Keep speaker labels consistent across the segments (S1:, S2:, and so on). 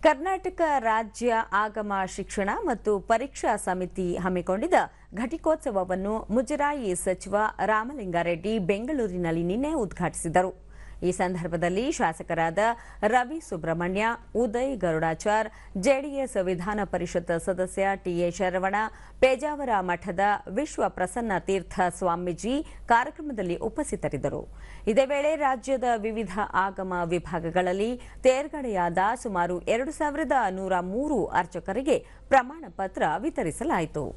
S1: ಕರ್ನಾಟಕ ರಾಜ್ಯ ಆಗಮ ಶಿಕ್ಷಣ ಮತ್ತು ಪರೀಕ್ಷಾ ಸಮಿತಿ ಹಮ್ಮಿಕೊಂಡಿದ್ದ ಘಟಿಕೋತ್ಸವವನ್ನು ಮುಜರಾಯಿ ಸಚಿವ ರಾಮಲಿಂಗಾರೆಡ್ಡಿ ಬೆಂಗಳೂರಿನಲ್ಲಿ ನಿನ್ನೆ ಉದ್ಘಾಟಿಸಿದರು. ಈ ಸಂದರ್ಭದಲ್ಲಿ ಶಾಸಕರಾದ ರವಿ ಸುಬ್ರಹ್ಮಣ್ಯ, ಉದಯ್ ಗರುಡಾಚಾರ್, ಜೆಡಿಎಸ್ ವಿಧಾನ ಪರಿಷತ್ ಸದಸ್ಯ ಟಿಎ ಶರವಣ, ಪೇಜಾವರ ಮಠದ ವಿಶ್ವ ಪ್ರಸನ್ನ ತೀರ್ಥ ಸ್ವಾಮೀಜಿ ಕಾರ್ಯಕ್ರಮದಲ್ಲಿ ಉಪಸ್ಥಿತರಿದ್ದರು. ಇದೇ ವೇಳೆ ರಾಜ್ಯದ ವಿವಿಧ ಆಗಮ ವಿಭಾಗಗಳಲ್ಲಿ ತೇರ್ಗಡೆಯಾದ ಸುಮಾರು 2103 ಅರ್ಚಕರಿಗೆ ಪ್ರಮಾಣ ಪತ್ರ ವಿತರಿಸಲಾಯಿತು.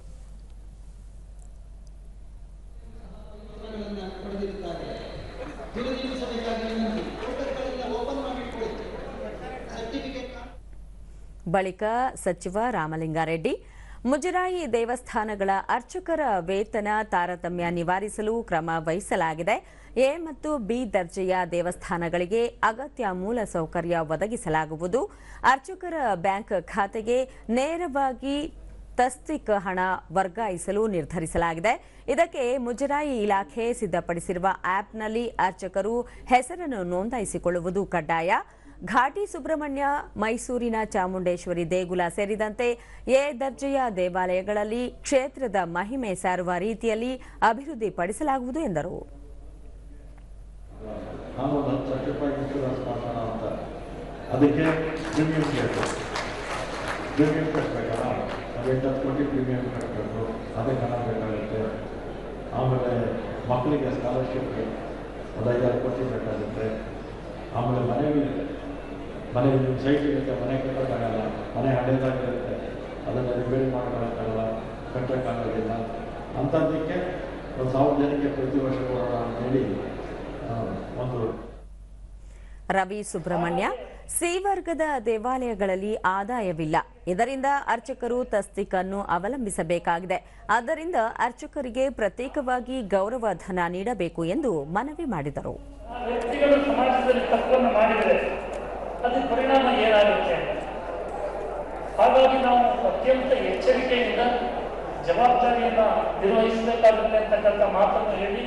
S1: ಬಳಿಕ ಸಚಿವ ರಾಮಲಿಂಗಾರೆಡ್ಡಿ ಮುಜರಾಯಿ ದೇವಸ್ಥಾನಗಳ ಅರ್ಚಕರ ವೇತನ ತಾರತಮ್ಯ ನಿವಾರಿಸಲು ಕ್ರಮ ವಹಿಸಲಾಗಿದೆ. ಎ ಮತ್ತು ಬಿ ದರ್ಜೆಯ ದೇವಸ್ಥಾನಗಳಿಗೆ ಅಗತ್ಯ ಮೂಲಸೌಕರ್ಯ ಒದಗಿಸಲಾಗುವುದು. ಅರ್ಚಕರ ಬ್ಯಾಂಕ್ ಖಾತೆಗೆ ನೇರವಾಗಿ ತಸ್ತಿಕ್ ಹಣ ವರ್ಗಾಯಿಸಲು ನಿರ್ಧರಿಸಲಾಗಿದೆ. ಇದಕ್ಕೆ ಮುಜರಾಯಿ ಇಲಾಖೆ ಸಿದ್ಧಪಡಿಸಿರುವ ಆಪ್ನಲ್ಲಿ ಅರ್ಚಕರು ಹೆಸರನ್ನು ನೋಂದಾಯಿಸಿಕೊಳ್ಳುವುದು ಕಡ್ಡಾಯ. ಘಾಟಿ ಸುಬ್ರಹ್ಮಣ್ಯ, ಮೈಸೂರಿನ ಚಾಮುಂಡೇಶ್ವರಿ ದೇಗುಲ ಸೇರಿದಂತೆ ಎ ದರ್ಜೆಯ ದೇವಾಲಯಗಳಲ್ಲಿ ಕ್ಷೇತ್ರದ ಮಹಿಮೆ ಸಾರುವ ರೀತಿಯಲ್ಲಿ ಅಭಿವೃದ್ಧಿಪಡಿಸಲಾಗುವುದು ಎಂದರು.
S2: ಮಕ್ಕಳಿಗೆ ಸ್ಕಾಲರ್ಶಿಪ್ ಒಂದು 5 ಕೋಟಿ ಬೇಕಾಗುತ್ತೆ. ಆಮೇಲೆ ಮನೆ ಸೈಟ್ ಇರುತ್ತೆ, ಮನೆ ಕಟ್ಟೋಕ್ಕಾಗಲ್ಲ, ಮನೆ ಹಳೇದಾಗಿರುತ್ತೆ, ಅದನ್ನು ರಿಪೇರಿ ಮಾಡ್ಕೊಳ್ಳೋಕ್ಕಾಗಲ್ಲ, ಕಟ್ಟೋಕ್ಕಾಗೋದಿಲ್ಲ. ಅಂಥದ್ದಕ್ಕೆ 1,000 ಜನಕ್ಕೆ ಪ್ರತಿ ವರ್ಷ ಕೊಡೋಣ ಅಂತೇಳಿ ಒಂದು.
S1: ರವಿ ಸುಬ್ರಹ್ಮಣ್ಯ, ಸಿ ವರ್ಗದ ದೇವಾಲಯಗಳಲ್ಲಿ ಆದಾಯವಿಲ್ಲ. ಇದರಿಂದ ಅರ್ಚಕರು ತಸ್ತಿಕ್ ಅನ್ನು ಅವಲಂಬಿಸಬೇಕಾಗಿದೆ. ಆದ್ದರಿಂದ ಅರ್ಚಕರಿಗೆ ಪ್ರತ್ಯೇಕವಾಗಿ ಗೌರವ ಧನ ನೀಡಬೇಕು ಎಂದು ಮನವಿ ಮಾಡಿದರು.
S3: ವ್ಯಕ್ತಿಗಳು ಸಮಾಜದಲ್ಲಿ ತಪ್ಪನ್ನು ಮಾಡಿದರೆ ಅದು ಪರಿಣಾಮ ಏನಾಗುತ್ತೆ? ಹಾಗಾಗಿ ನಾವು ಅತ್ಯಂತ ಎಚ್ಚರಿಕೆಯಿಂದ ಜವಾಬ್ದಾರಿಯನ್ನು ನಿರ್ವಹಿಸಬೇಕಾಗುತ್ತೆ ಅಂತಕ್ಕಂಥ ಮಾತನ್ನು ಹೇಳಿ